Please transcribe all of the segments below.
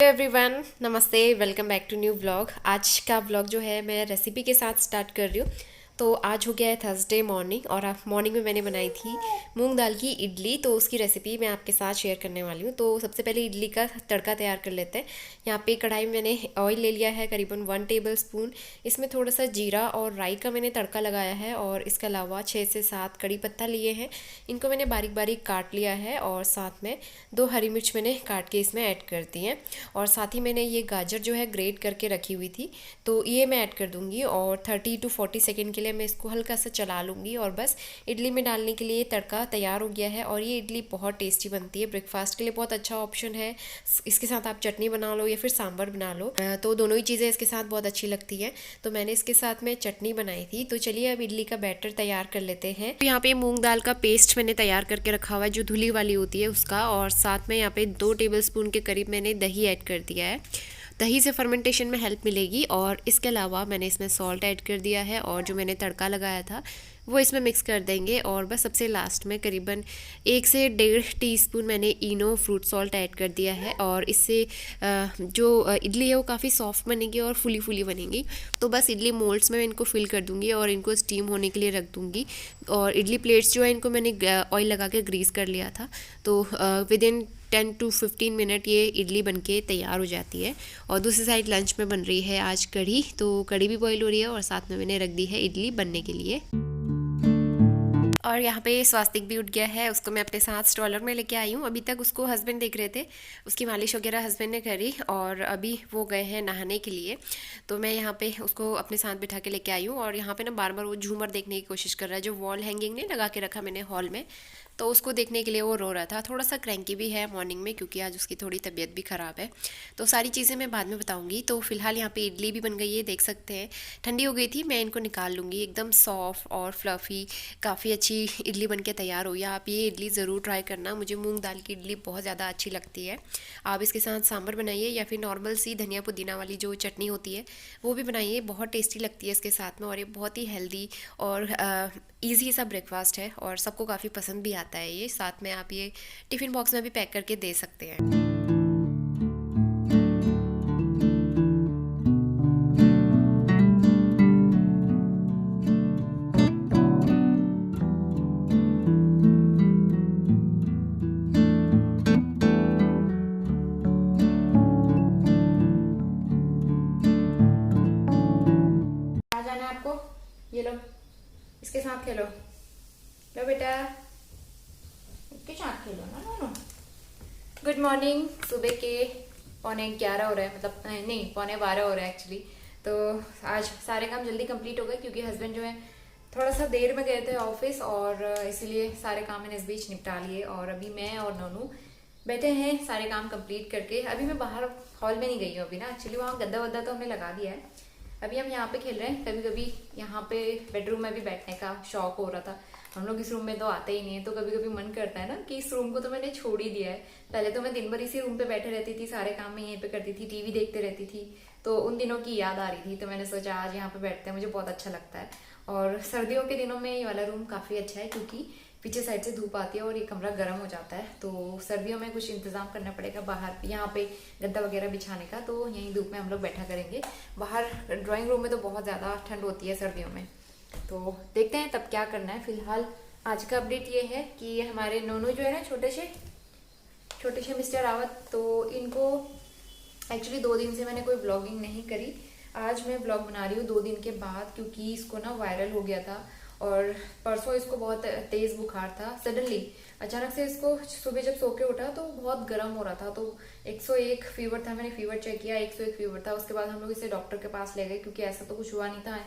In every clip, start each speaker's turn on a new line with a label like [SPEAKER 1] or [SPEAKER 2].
[SPEAKER 1] Hello everyone, namaste. Welcome back to new vlog. आज का vlog जो है मैं रेसिपी के साथ स्टार्ट कर रही हूँ। तो आज हो गया है थर्सडे मॉर्निंग और मॉर्निंग में मैंने बनाई थी मूंग दाल की इडली। तो उसकी रेसिपी मैं आपके साथ शेयर करने वाली हूँ। तो सबसे पहले इडली का तड़का तैयार कर लेते हैं। यहाँ पे कढ़ाई में मैंने ऑयल ले लिया है करीबन 1 टेबल स्पून। इसमें थोड़ा सा जीरा और राई का मैंने तड़का लगाया है और इसके अलावा 6 से 7 कड़ी पत्ता लिए हैं। इनको मैंने बारीक बारीक काट लिया है और साथ में 2 हरी मिर्च मैंने काट के इसमें ऐड कर दी है। और साथ ही मैंने ये गाजर जो है ग्रेट करके रखी हुई थी, तो ये मैं ऐड कर दूंगी और 30 to 40 सेकेंड के लिए मैं इसको हल्का सा चला लूँगी। और बस इडली में डालने के लिए तड़का तैयार हो गया है। और ये इडली बहुत टेस्टी बनती है, ब्रेकफास्ट के लिए बहुत अच्छा ऑप्शन है। इसके साथ आप चटनी बना लो या फिर सांभर बना लो, तो दोनों ही चीज़ें इसके साथ बहुत अच्छी लगती हैं। तो मैंने इसके साथ में चटनी बनाई थी। तो चलिए अब इडली का बैटर तैयार कर लेते हैं। तो यहाँ पे मूंग दाल का पेस्ट मैंने तैयार करके रखा हुआ है, जो धुली वाली होती है उसका। और साथ में यहाँ पे 2 टेबलस्पून के करीब मैंने दही ऐड कर दिया है। दही से फर्मेंटेशन में हेल्प मिलेगी। और इसके अलावा मैंने इसमें सॉल्ट ऐड कर दिया है और जो मैंने तड़का लगाया था वो इसमें मिक्स कर देंगे। और बस सबसे लास्ट में करीबन 1 से 1.5 टीस्पून मैंने इनो फ्रूट सॉल्ट ऐड कर दिया है। और इससे जो इडली है वो काफ़ी सॉफ्ट बनेगी और फुली फुली बनेगी। तो बस इडली मोल्ड्स में मैं इनको फिल कर दूंगी और इनको स्टीम होने के लिए रख दूंगी। और इडली प्लेट्स जो है इनको मैंने ऑयल लगा के ग्रीस कर लिया था। तो विद इन 10 to 15 मिनट ये इडली बनके तैयार हो जाती है। और दूसरी साइड लंच में बन रही है आज कढ़ी। तो कढ़ी भी बॉईल हो रही है और साथ में मैंने रख दी है इडली बनने के लिए। और यहाँ पे स्वास्तिक भी उठ गया है, उसको मैं अपने साथ स्ट्रॉलर में लेके आई हूँ। अभी तक उसको हस्बैंड देख रहे थे, उसकी मालिश वगैरह हस्बैंड ने करी और अभी वो गए हैं नहाने के लिए। तो मैं यहाँ पे उसको अपने साथ बिठा के लेके आई हूँ। और यहाँ पे ना बार बार वो झूमर देखने की कोशिश कर रहा है, जो वॉल हैंगिंग नहीं लगा के रखा मैंने हॉल में, तो उसको देखने के लिए वो रो रहा था। थोड़ा सा क्रैंकी भी है मॉर्निंग में, क्योंकि आज उसकी थोड़ी तबीयत भी ख़राब है। तो सारी चीज़ें मैं बाद में बताऊंगी। तो फिलहाल यहाँ पे इडली भी बन गई है, देख सकते हैं। ठंडी हो गई थी, मैं इनको निकाल लूँगी। एकदम सॉफ्ट और फ्लफ़ी काफ़ी अच्छी इडली बन के तैयार हुई है। आप ये इडली ज़रूर ट्राई करना, मुझे मूंग दाल की इडली बहुत ज़्यादा अच्छी लगती है। आप इसके साथ सांभर बनाइए या फिर नॉर्मल सी धनिया पुदीना वाली जो चटनी होती है वो भी बनाइए, बहुत टेस्टी लगती है इसके साथ में। और ये बहुत ही हेल्दी और ईजी सा ब्रेकफास्ट है और सबको काफ़ी पसंद भी आता है ये। साथ में आप ये टिफ़िन बॉक्स में भी पैक करके दे सकते हैं। आ जाना है आपको, ये लो, इसके साथ खेलो। लो बेटा, इसके साथ खेलो ना। No no. Good morning. सुबह के 11:15 हो रहा है, मतलब नहीं 11:15 हो रहा है एक्चुअली। तो आज सारे काम जल्दी कंप्लीट हो गए, क्योंकि हस्बैंड जो है थोड़ा सा देर में गए थे ऑफिस, और इसीलिए सारे काम मैंने इस बीच निपटा लिए। और अभी मैं और नोनू बैठे हैं सारे काम कंप्लीट करके। अभी मैं बाहर हॉल में नहीं गई हूँ अभी ना, एक्चुअली वहाँ गद्दा वद्दा तो हमने लगा दिया है। अभी हम यहाँ पे खेल रहे हैं। कभी कभी यहाँ पे बेडरूम में भी बैठने का शौक हो रहा था। हम लोग इस रूम में तो आते ही नहीं है, तो कभी कभी मन करता है ना कि इस रूम को तो मैंने छोड़ ही दिया है। पहले तो मैं दिन भर इसी रूम पे बैठे रहती थी, सारे काम मैं यहीं पे करती थी, टीवी देखते रहती थी। तो उन दिनों की याद आ रही थी, तो मैंने सोचा आज यहाँ पे बैठते हैं, मुझे बहुत अच्छा लगता है। और सर्दियों के दिनों में ये वाला रूम काफी अच्छा है, क्योंकि पीछे साइड से धूप आती है और ये कमरा गर्म हो जाता है। तो सर्दियों में कुछ इंतजाम करना पड़ेगा बाहर यहाँ पे गद्दा वगैरह बिछाने का, तो यहीं धूप में हम लोग बैठा करेंगे। बाहर ड्राइंग रूम में तो बहुत ज़्यादा ठंड होती है सर्दियों में। तो देखते हैं तब क्या करना है। फिलहाल आज का अपडेट ये है कि हमारे नोनू जो है ना, छोटे से मिस्टर रावत, तो इनको एक्चुअली 2 दिन से मैंने कोई ब्लॉगिंग नहीं करी। आज मैं ब्लॉग बना रही हूँ 2 दिन के बाद, क्योंकि इसको ना वायरल हो गया था। और परसों इसको बहुत तेज बुखार था। सडनली अचानक से इसको सुबह जब सो के उठा तो बहुत गर्म हो रहा था। तो 101 फीवर था, मैंने फीवर चेक किया, 101 फीवर था। उसके बाद हम लोग इसे डॉक्टर के पास ले गए, क्योंकि ऐसा तो कुछ हुआ नहीं था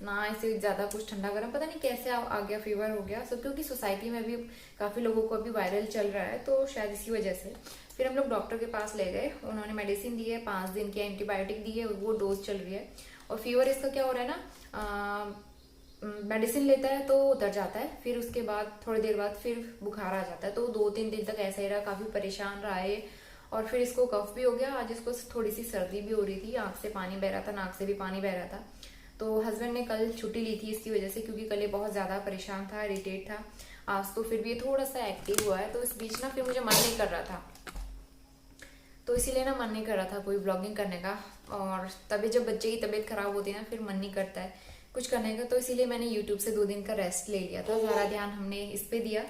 [SPEAKER 1] ना, इसे ज्यादा कुछ ठंडा गर्म पता नहीं कैसे आ गया, फीवर हो गया सब, क्योंकि सोसाइटी में भी काफी लोगों को अभी वायरल चल रहा है, तो शायद इसी वजह से। फिर हम लोग डॉक्टर के पास ले गए, उन्होंने मेडिसिन दी है, 5 दिन की एंटीबायोटिक दी है, वो डोज चल रही है। और फीवर इसका क्या हो रहा है ना, मेडिसिन लेता है तो उतर जाता है, फिर उसके बाद थोड़ी देर बाद फिर बुखार आ जाता है। तो 2-3 दिन तक ऐसा ही रहा, काफी परेशान रहा है। और फिर इसको कफ भी हो गया। आज इसको थोड़ी सी सर्दी भी हो रही थी, आंख से पानी बह रहा था, नाक से भी पानी बह रहा था। तो हस्बैंड ने कल छुट्टी ली थी इसकी वजह से, क्योंकि कल ये बहुत ज्यादा परेशान था, इरिटेट था। आज तो फिर भी ये थोड़ा सा एक्टिव हुआ है। तो इस बीच ना फिर मुझे मन नहीं कर रहा था,
[SPEAKER 2] तो इसीलिए ना मन नहीं कर रहा था कोई ब्लॉगिंग करने का। और तभी जब बच्चे की तबीयत खराब होती है ना, फिर मन नहीं करता है कुछ करने का। तो इसीलिए मैंने यूट्यूब से 2 दिन का रेस्ट ले लिया था, ज़्यादा ध्यान हमने इस पे दिया।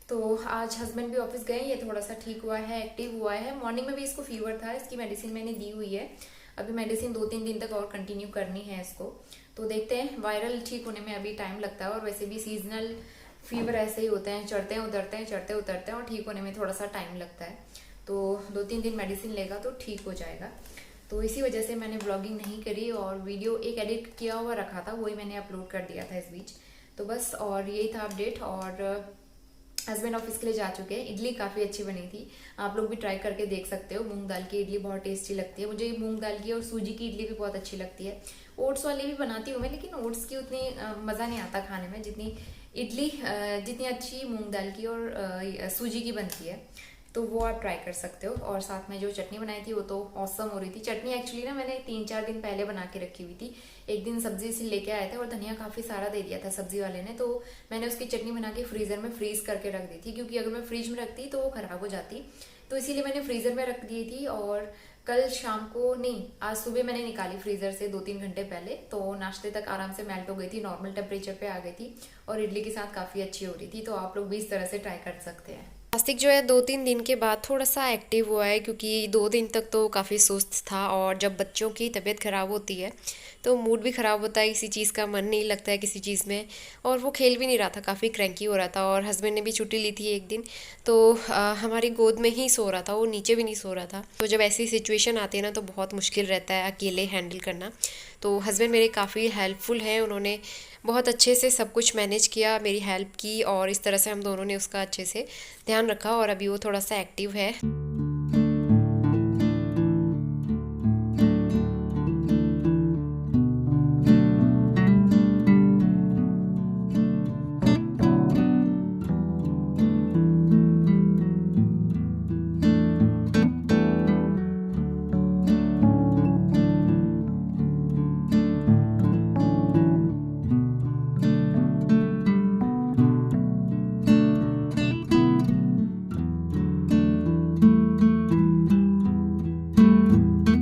[SPEAKER 2] तो आज हस्बैंड भी ऑफिस गए, ये थोड़ा सा ठीक हुआ है, एक्टिव हुआ है। मॉर्निंग में भी इसको फीवर था, इसकी मेडिसिन मैंने दी हुई है। अभी मेडिसिन 2-3 दिन तक और कंटिन्यू करनी है इसको। तो देखते हैं, वायरल ठीक होने में अभी टाइम लगता है, और वैसे भी सीजनल फीवर ऐसे ही होते हैं, चढ़ते हैं उतरते हैं, चढ़ते उतरते हैं, और ठीक होने में थोड़ा सा टाइम लगता है। तो 2-3 दिन मेडिसिन लेगा तो ठीक हो जाएगा। तो इसी वजह से मैंने ब्लॉगिंग नहीं करी, और वीडियो एक एडिट किया हुआ रखा था, वही मैंने अपलोड कर दिया था इस बीच। तो बस, और यही था अपडेट। और हस्बैंड ऑफिस के लिए जा चुके हैं। इडली काफ़ी अच्छी बनी थी, आप लोग भी ट्राई करके देख सकते हो। मूंग दाल की इडली बहुत टेस्टी लगती है मुझे। मूंग दाल की और सूजी की इडली भी बहुत अच्छी लगती है। ओट्स वाली भी बनाती हूँ मैं, लेकिन ओट्स की उतनी मज़ा नहीं आता खाने में जितनी इडली जितनी अच्छी मूंग दाल की और सूजी की बनती है। तो वो आप ट्राई कर सकते हो। और साथ में जो चटनी बनाई थी वो तो औसम हो रही थी। चटनी एक्चुअली ना मैंने 3-4 दिन पहले बना के रखी हुई थी। एक दिन सब्जी से लेके आए थे, और धनिया काफ़ी सारा दे दिया था सब्जी वाले ने, तो मैंने उसकी चटनी बना के फ्रीज़र में फ्रीज करके रख दी थी, क्योंकि अगर मैं फ्रिज में रखती तो वो ख़राब हो जाती। तो इसीलिए मैंने फ्रीज़र में रख दी थी। और कल शाम को नहीं, आज सुबह मैंने निकाली फ्रीज़र से 2-3 घंटे पहले, तो नाश्ते तक आराम से मेल्ट हो गई थी, नॉर्मल टेम्परेचर पे आ गई थी, और इडली के साथ काफ़ी अच्छी हो रही थी। तो आप लोग भी इस तरह से ट्राई कर सकते हैं।
[SPEAKER 1] नास्तिक जो है 2-3 दिन के बाद थोड़ा सा एक्टिव हुआ है, क्योंकि 2 दिन तक तो काफ़ी सुस्त था। और जब बच्चों की तबीयत ख़राब होती है तो मूड भी ख़राब होता है, किसी चीज़ का मन नहीं लगता है किसी चीज़ में। और वो खेल भी नहीं रहा था, काफ़ी क्रैंकी हो रहा था। और हस्बैंड ने भी छुट्टी ली थी एक दिन, तो हमारी गोद में ही सो रहा था, वो नीचे भी नहीं सो रहा था। तो जब ऐसी सिचुएशन आती है ना, तो बहुत मुश्किल रहता है अकेले हैंडल करना। तो हस्बैंड मेरे काफ़ी हेल्पफुल हैं, उन्होंने बहुत अच्छे से सब कुछ मैनेज किया, मेरी हेल्प की, और इस तरह से हम दोनों ने उसका अच्छे से ध्यान रखा। और अभी वो थोड़ा सा एक्टिव है।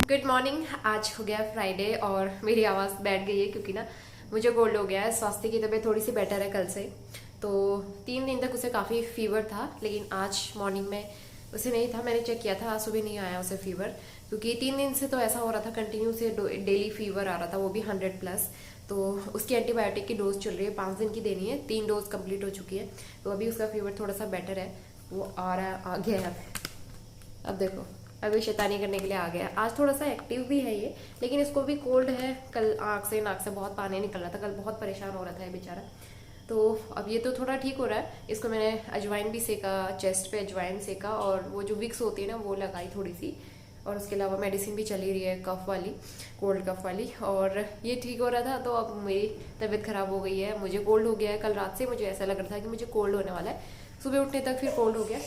[SPEAKER 1] Good morning. आज हो गया फ्राइडे, और मेरी आवाज़ बैठ गई है, क्योंकि ना मुझे कोल्ड हो गया है। स्वास्थ्य की तबीयत थोड़ी सी बेटर है कल से। तो 3 दिन तक उसे काफ़ी फीवर था, लेकिन आज मॉर्निंग में उसे नहीं था। मैंने चेक किया था, आज सुबह नहीं आया उसे फीवर, क्योंकि 3 दिन से तो ऐसा हो रहा था कंटिन्यू से डेली फीवर आ रहा था, वो भी 100+। तो उसकी एंटीबायोटिक की डोज चल रही है, 5 दिन की देनी है, 3 डोज कंप्लीट हो चुकी है। तो अभी उसका फीवर थोड़ा सा बेटर है, वो आ रहा है, आ गया है। अब देखो, अभी शैतानी करने के लिए आ गया। आज थोड़ा सा एक्टिव भी है ये, लेकिन इसको भी कोल्ड है। कल आँख से नाक से बहुत पानी निकल रहा था, कल बहुत परेशान हो रहा था ये बेचारा। तो अब ये तो थोड़ा ठीक हो रहा है। इसको मैंने अजवाइन भी सेका, चेस्ट पे अजवाइन सेका, और वो जो विक्स होती है ना वो लगाई थोड़ी सी। और उसके अलावा मेडिसिन भी चली रही है, कफ वाली, कोल्ड कफ वाली। और ये ठीक हो रहा था, तो अब मेरी तबीयत ख़राब हो गई है, मुझे कोल्ड हो गया है। कल रात से मुझे ऐसा लग रहा था कि मुझे कोल्ड होने वाला है, सुबह उठने तक फिर कोल्ड हो गया।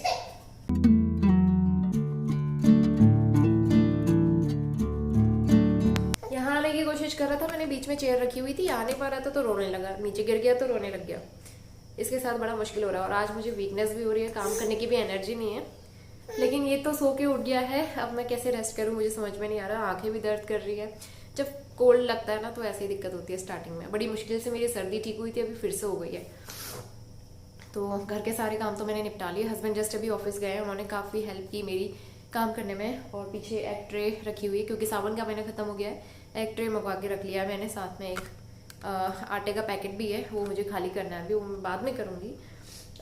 [SPEAKER 1] यहाँ आने की कोशिश कर रहा था, मैंने बीच में चेयर रखी हुई थी, आ नहीं पा रहा था, तो रोने लगा, नीचे गिर गया तो रोने लग गया। इसके साथ बड़ा मुश्किल हो रहा है। और आज मुझे वीकनेस भी हो रही है, काम करने की भी एनर्जी नहीं है। लेकिन ये तो सो के उठ गया है, अब मैं कैसे रेस्ट करूँ मुझे समझ में नहीं आ रहा। आंखें भी दर्द कर रही है। जब कोल्ड लगता है ना, तो ऐसे ही दिक्कत होती है स्टार्टिंग में। बड़ी मुश्किल से मेरी सर्दी ठीक हुई थी, अभी फिर से हो गई है। तो घर के सारे काम तो मैंने निपटा लिए। हस्बैंड जस्ट अभी ऑफिस गए हैं, उन्होंने काफ़ी हेल्प की मेरी काम करने में। और पीछे एक ट्रे रखी हुई है, क्योंकि सावन का महीना ख़त्म हो गया है। एक ट्रे मंगवा के रख लिया मैंने, साथ में एक आटे का पैकेट भी है, वो मुझे खाली करना है अभी, वो मैं बाद में करूँगी।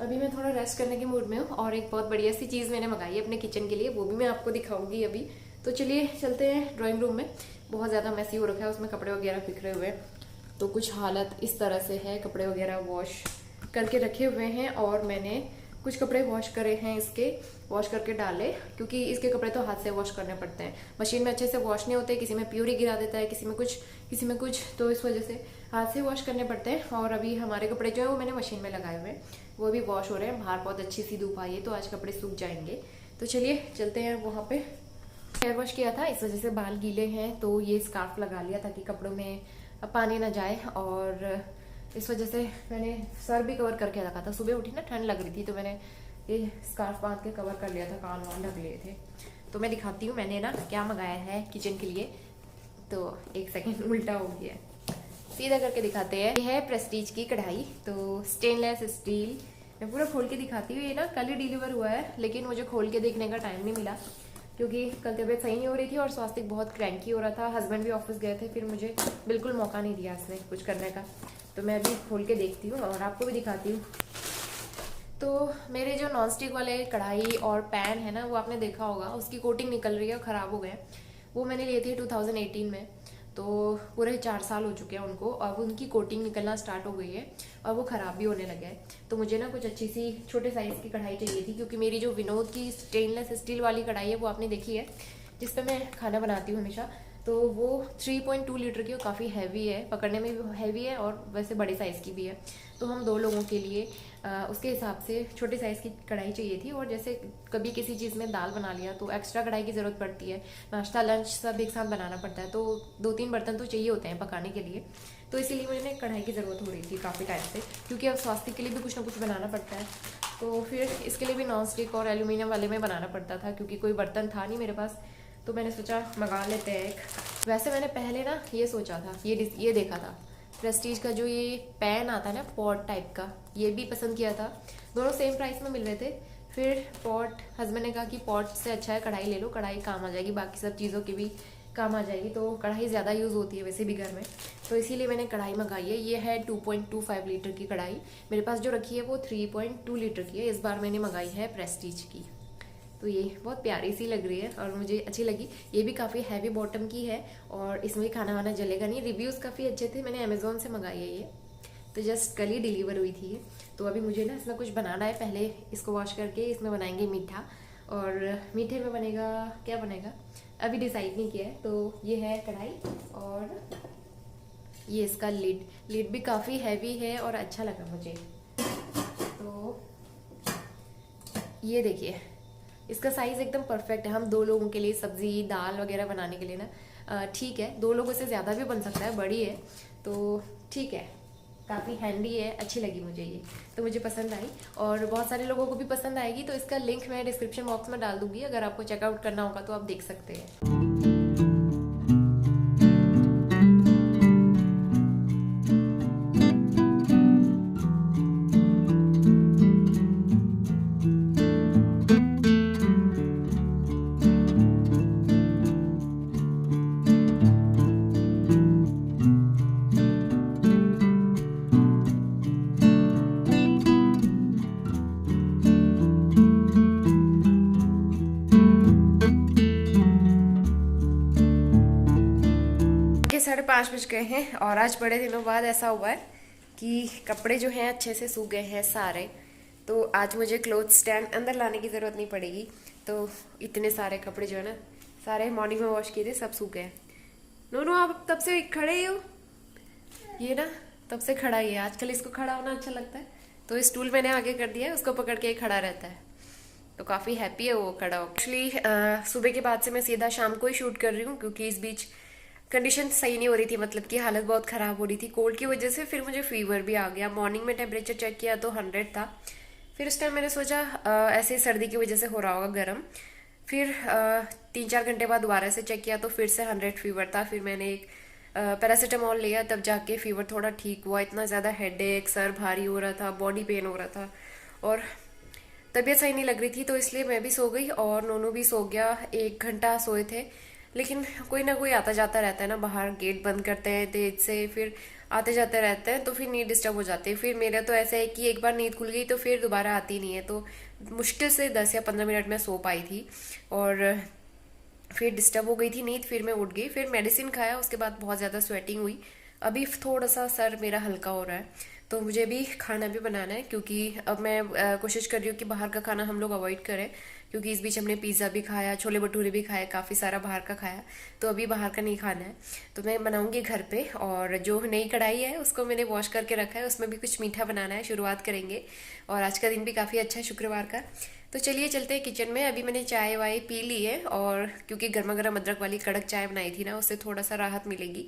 [SPEAKER 1] अभी मैं थोड़ा रेस्ट करने के मूड में हूँ। और एक बहुत बढ़िया सी चीज़ मैंने मंगाई है अपने किचन के लिए, वो भी मैं आपको दिखाऊंगी अभी। तो चलिए चलते हैं ड्राइंग रूम में। बहुत ज़्यादा मैसी हो रखा है, उसमें कपड़े वगैरह बिखरे हुए हैं। तो कुछ हालत इस तरह से है, कपड़े वगैरह वॉश करके रखे हुए हैं। और मैंने कुछ कपड़े वॉश करे हैं, इसके वॉश करके डाले, क्योंकि इसके कपड़े तो हाथ से वॉश करने पड़ते हैं, मशीन में अच्छे से वॉश नहीं होते। किसी में प्योरी गिरा देता है, किसी में कुछ, तो इस वजह से हाथ से वॉश करने पड़ते हैं। और अभी हमारे कपड़े जो है वो मैंने मशीन में लगाए हुए हैं, वो भी वॉश हो रहे हैं। बाहर बहुत अच्छी सी धूप आई है, तो आज कपड़े सूख जाएंगे। तो चलिए चलते हैं वहाँ पे। हेयर वॉश किया था, इस वजह से बाल गीले हैं, तो ये स्कार्फ लगा लिया ताकि कपड़ों में पानी ना जाए। और इस वजह से मैंने सर भी कवर करके रखा था। सुबह उठी ना, ठंड लग रही थी, तो मैंने ये स्कार्फ बांध के कवर कर लिया था, कान वान ढक लिए थे। तो मैं दिखाती हूँ मैंने ना क्या मंगाया है किचन के लिए। तो एक सेकेंड, उल्टा हो गया है, सीधा करके दिखाते हैं। ये है प्रेस्टीज की कढ़ाई, तो स्टेनलेस स्टील। मैं पूरा खोल के दिखाती हूँ। ये ना कल ही डिलीवर हुआ है, लेकिन मुझे खोल के देखने का टाइम नहीं मिला क्योंकि कल तबीयत सही नहीं हो रही थी और स्वास्थ्य बहुत क्रैंकी हो रहा था। हस्बैंड भी ऑफिस गए थे, फिर मुझे बिल्कुल मौका नहीं दिया इसने कुछ करने का। तो मैं अभी खोल के देखती हूँ और आपको भी दिखाती हूँ। तो मेरे जो नॉन स्टिक वाले कढ़ाई और पैन है ना, वो आपने देखा होगा, उसकी कोटिंग निकल रही है और ख़राब हो गए। वो मैंने लिए थे 2018 में, तो पूरे 4 साल हो चुके हैं उनको। अब उनकी कोटिंग निकलना स्टार्ट हो गई है और वो ख़राब भी होने लगे हैं। तो मुझे ना कुछ अच्छी सी छोटे साइज़ की कढ़ाई चाहिए थी, क्योंकि मेरी जो विनोद की स्टेनलेस स्टील वाली कढ़ाई है वो आपने देखी है, जिस पर मैं खाना बनाती हूँ हमेशा। तो वो 3.2 लीटर की और काफ़ी हैवी है, पकड़ने में भी हैवी है और वैसे बड़े साइज़ की भी है। तो हम 2 लोगों के लिए उसके हिसाब से छोटे साइज़ की कढ़ाई चाहिए थी। और जैसे कभी किसी चीज़ में दाल बना लिया तो एक्स्ट्रा कढ़ाई की ज़रूरत पड़ती है, नाश्ता लंच सब एक साथ बनाना पड़ता है, तो 2-3 बर्तन तो चाहिए होते हैं पकाने के लिए। तो इसीलिए मुझे कढ़ाई की ज़रूरत हो रही थी काफ़ी टाइम से, क्योंकि अब स्वास्थ्य के लिए भी कुछ ना कुछ बनाना पड़ता है। तो फिर इसके लिए भी नॉन स्टिक और एल्यूमिनियम वाले में बनाना पड़ता था, क्योंकि कोई बर्तन था नहीं मेरे पास। तो मैंने सोचा मंगा लेते हैं एक। वैसे मैंने पहले ना ये सोचा था, ये देखा था प्रेस्टीज का जो ये पैन आता है ना पॉट टाइप का, ये भी पसंद किया था। दोनों सेम प्राइस में मिल रहे थे। फिर पॉट, हस्बैंड ने कहा कि पॉट से अच्छा है कढ़ाई ले लो, कढ़ाई काम आ जाएगी, बाकी सब चीज़ों की भी काम आ जाएगी। तो कढ़ाई ज़्यादा यूज़ होती है वैसे भी घर में, तो इसीलिए मैंने कढ़ाई मंगाई है। ये है 2.25 लीटर की कढ़ाई। मेरे पास जो रखी है वो 3.2 लीटर की है। इस बार मैंने मंगाई है प्रेस्टीज की। तो ये बहुत प्यारी सी लग रही है और मुझे अच्छी लगी। ये भी काफ़ी हैवी बॉटम की है और इसमें खाना वाना जलेगा नहीं। रिव्यूज़ काफ़ी अच्छे थे, मैंने अमेज़ोन से मंगाई है ये, तो जस्ट कल ही डिलीवर हुई थी ये। तो अभी मुझे ना इसमें कुछ बनाना है। पहले इसको वॉश करके इसमें बनाएंगे मीठा, और मीठे में बनेगा, क्या बनेगा अभी डिसाइड नहीं किया है। तो ये है कढ़ाई और ये इसका लिड भी काफ़ी हैवी है और अच्छा लगा मुझे। तो ये देखिए, इसका साइज़ एकदम परफेक्ट है। हम 2 लोगों के लिए सब्ज़ी दाल वगैरह बनाने के लिए ना ठीक है। 2 लोगों से ज़्यादा भी बन सकता है, बड़ी है तो ठीक है, काफ़ी हैंडी है, अच्छी लगी मुझे ये। तो मुझे पसंद आई और बहुत सारे लोगों को भी पसंद आएगी। तो इसका लिंक मैं डिस्क्रिप्शन बॉक्स में डाल दूँगी, अगर आपको चेकआउट करना होगा तो आप देख सकते हैं। के 5:30 बज गए हैं और आज बड़े दिनों बाद ऐसा हुआ है कि कपड़े जो हैं अच्छे से सूख गए हैं सारे। तो आज मुझे क्लोथ स्टैंड अंदर लाने की ज़रूरत नहीं पड़ेगी। तो इतने सारे कपड़े जो है ना, सारे मॉर्निंग में वॉश किए थे, सब सूख गए हैं। नोनू आप तब से खड़े ही हो, ये ना तब से खड़ा ही है। आजकल इसको खड़ा होना अच्छा लगता है, तो स्टूल मैंने आगे कर दिया है, उसको पकड़ के खड़ा रहता है। तो काफ़ी हैप्पी है वो खड़ा हो। एक्चुअली सुबह के बाद से मैं सीधा शाम को ही शूट कर रही हूँ, क्योंकि इस बीच कंडीशन सही नहीं हो रही थी, मतलब कि हालत बहुत ख़राब हो रही थी कोल्ड की वजह से। फिर मुझे फीवर भी आ गया। मॉर्निंग में टेम्परेचर चेक किया तो 100 था। फिर उस टाइम मैंने सोचा ऐसे सर्दी की वजह से हो रहा होगा गर्म। फिर 3-4 घंटे बाद दोबारा से चेक किया तो फिर से 100 फीवर था। फिर मैंने एक पैरासीटामोल लिया, तब जाके फीवर थोड़ा ठीक हुआ। इतना ज़्यादा हेडेक, सर भारी हो रहा था, बॉडी पेन हो रहा था और तबीयत सही नहीं लग रही थी। तो इसलिए मैं भी सो गई और नोनू भी सो गया। 1 घंटा सोए थे, लेकिन कोई ना कोई आता जाता रहता है ना, बाहर गेट बंद करते हैं तेज से, फिर आते जाते रहते हैं, तो फिर नींद डिस्टर्ब हो जाती है। फिर मेरा तो ऐसा है कि एक बार नींद खुल गई तो फिर दोबारा आती नहीं है। तो मुश्किल से 10 या 15 मिनट में सो पाई थी और फिर डिस्टर्ब हो गई थी नींद। फिर मैं उठ गई, फिर मेडिसिन खाया, उसके बाद बहुत ज़्यादा स्वेटिंग हुई। अभी थोड़ा सा सर मेरा हल्का हो रहा है। तो मुझे भी खाना भी बनाना है, क्योंकि अब मैं कोशिश कर रही हूँ कि बाहर का खाना हम लोग अवॉइड करें, क्योंकि इस बीच हमने पिज़्ज़ा भी खाया, छोले भटूरे भी खाए, काफ़ी सारा बाहर का खाया। तो अभी बाहर का नहीं खाना है। तो मैं बनाऊँगी घर पे, और जो नई कढ़ाई है उसको मैंने वॉश करके रखा है, उसमें भी कुछ मीठा बनाना है, शुरुआत करेंगे। और आज का दिन भी काफ़ी अच्छा है, शुक्रवार का। तो चलिए चलते हैं किचन में। अभी मैंने चाय वाय पी ली है, और क्योंकि गर्मा गर्म अदरक वाली कड़क चाय बनाई थी ना, उससे थोड़ा सा राहत मिलेगी।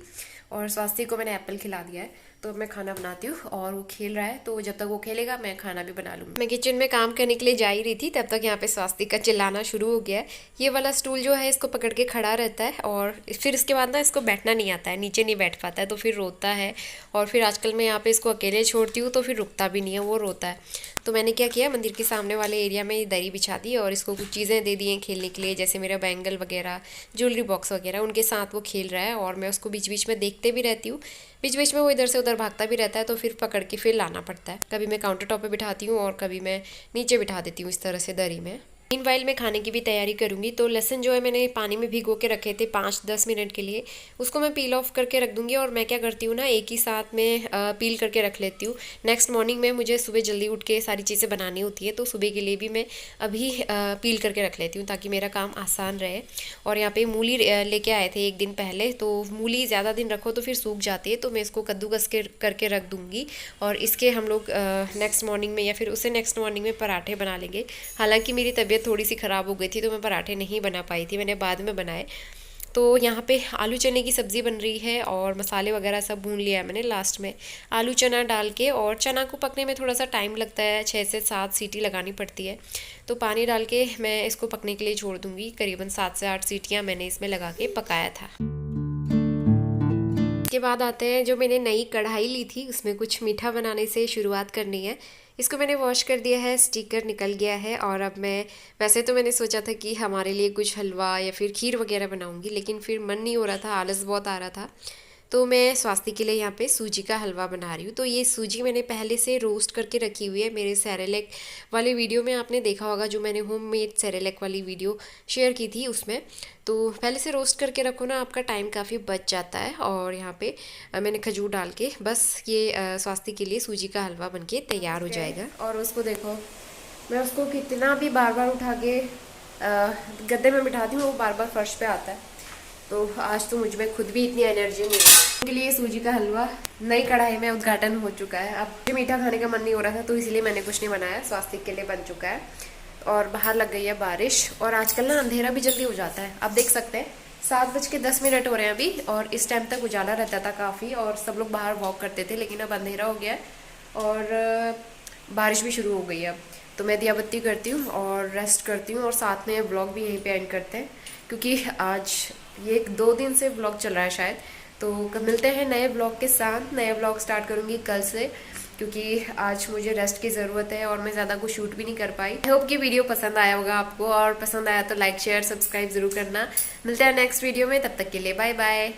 [SPEAKER 1] और स्वास्थ्य को मैंने एप्पल खिला दिया है, तो मैं खाना बनाती हूँ और वो खेल रहा है, तो जब तक वो खेलेगा मैं खाना भी बना लूँगी। मैं किचन में काम करने के लिए जा ही रही थी, तब तक यहाँ पे स्वास्तिक का चिल्लाना शुरू हो गया है। ये वाला स्टूल जो है इसको पकड़ के खड़ा रहता है और फिर इसके बाद ना इसको बैठना नहीं आता है, नीचे नहीं बैठ पाता है, तो फिर रोता है। और फिर आजकल मैं यहाँ पे इसको अकेले छोड़ती हूँ तो फिर रुकता भी नहीं है, वो रोता है। तो मैंने क्या किया, मंदिर के सामने वाले एरिया में दरी बिछा दी और इसको कुछ चीज़ें दे दी हैं खेलने के लिए, जैसे मेरा बैंगल वगैरह, ज्वेलरी बॉक्स वगैरह, उनके साथ वो खेल रहा है और मैं उसको बीच बीच में देखते भी रहती हूँ। बीच बीच में वो इधर से उधर भागता भी रहता है, तो फिर पकड़ के फिर लाना पड़ता है। कभी मैं काउंटर टॉप पे बिठाती हूँ और कभी मैं नीचे बिठा देती हूँ इस तरह से दरी में। मीनवाइल मैं खाने की भी तैयारी करूँगी। तो लहसुन जो है मैंने पानी में भिगो के रखे थे 5-10 मिनट के लिए, उसको मैं पील ऑफ करके रख दूँगी। और मैं क्या करती हूँ ना, एक ही साथ में पील करके रख लेती हूँ। नेक्स्ट मॉर्निंग में मुझे सुबह जल्दी उठ के सारी चीज़ें बनानी होती है, तो सुबह के लिए भी मैं अभी पील करके रख लेती हूँ ताकि मेरा काम आसान रहे। और यहाँ पे मूली लेके आए थे एक दिन पहले, तो मूली ज़्यादा दिन रखो तो फिर सूख जाती है, तो मैं इसको कद्दूकस के करके रख दूँगी। और इसके हम लोग नेक्स्ट मॉर्निंग में या फिर उससे नेक्स्ट मॉर्निंग में पराठे बना लेंगे। हालांकि मेरी तबीयत थोड़ी सी ख़राब हो गई थी तो मैं पराठे नहीं बना पाई थी, मैंने बाद में बनाए। तो यहाँ पे आलू चने की सब्ज़ी बन रही है और मसाले वगैरह सब भून लिया है मैंने लास्ट में आलू चना डाल के। और चना को पकने में थोड़ा सा टाइम लगता है, 6 से 7 सीटी लगानी पड़ती है। तो पानी डाल के मैं इसको पकने के लिए छोड़ दूँगी। करीबन 7 से 8 सीटियाँ मैंने इसमें लगा के पकाया था। इसके बाद आते हैं, जो मैंने नई कढ़ाई ली थी उसमें कुछ मीठा बनाने से शुरुआत करनी है। इसको मैंने वॉश कर दिया है, स्टिकर निकल गया है। और अब मैं, वैसे तो मैंने सोचा था कि हमारे लिए कुछ हलवा या फिर खीर वगैरह बनाऊंगी, लेकिन फिर मन नहीं हो रहा था, आलस बहुत आ रहा था। तो मैं स्वास्तिक के लिए यहाँ पे सूजी का हलवा बना रही हूँ। तो ये सूजी मैंने पहले से रोस्ट करके रखी हुई है। मेरे सेरेलैक वाले वीडियो में आपने देखा होगा, जो मैंने होममेड सेरेलैक वाली वीडियो शेयर की थी उसमें। तो पहले से रोस्ट करके रखो ना, आपका टाइम काफ़ी बच जाता है। और यहाँ पे मैंने खजूर डाल के बस ये स्वास्तिक के लिए सूजी का हलवा बनके तैयार हो जाएगा। और उसको देखो, मैं उसको कितना भी बार बार उठा के गद्दे में बिठाती हूँ, वो बार बार फर्श पे आता है। तो आज तो मुझ में खुद भी इतनी एनर्जी नहीं है। उनके लिए सूजी का हलवा नई कढ़ाई में उद्घाटन हो चुका है। अब मुझे मीठा खाने का मन नहीं हो रहा था, तो इसलिए मैंने कुछ नहीं बनाया, स्वास्तिक के लिए बन चुका है। और बाहर लग गई है बारिश, और आजकल ना अंधेरा भी जल्दी हो जाता है। आप देख सकते हैं 7:10 हो रहे हैं अभी, और इस टाइम तक उजाला रहता था काफ़ी और सब लोग बाहर वॉक करते थे, लेकिन अब अंधेरा हो गया है और बारिश भी शुरू हो गई है। अब तो मैं दिया बत्ती करती हूँ और रेस्ट करती हूँ, और साथ में ब्लॉग भी यहीं पे एंड करते हैं, क्योंकि आज ये 2 दिन से ब्लॉग चल रहा है शायद। तो मिलते हैं नए ब्लॉग के साथ। नए ब्लॉग स्टार्ट करूँगी कल से, क्योंकि आज मुझे रेस्ट की ज़रूरत है और मैं ज़्यादा कुछ शूट भी नहीं कर पाई। आई होप कि वीडियो पसंद आया होगा आपको, और पसंद आया तो लाइक शेयर सब्सक्राइब ज़रूर करना। मिलते हैं नेक्स्ट वीडियो में, तब तक के लिए बाय बाय।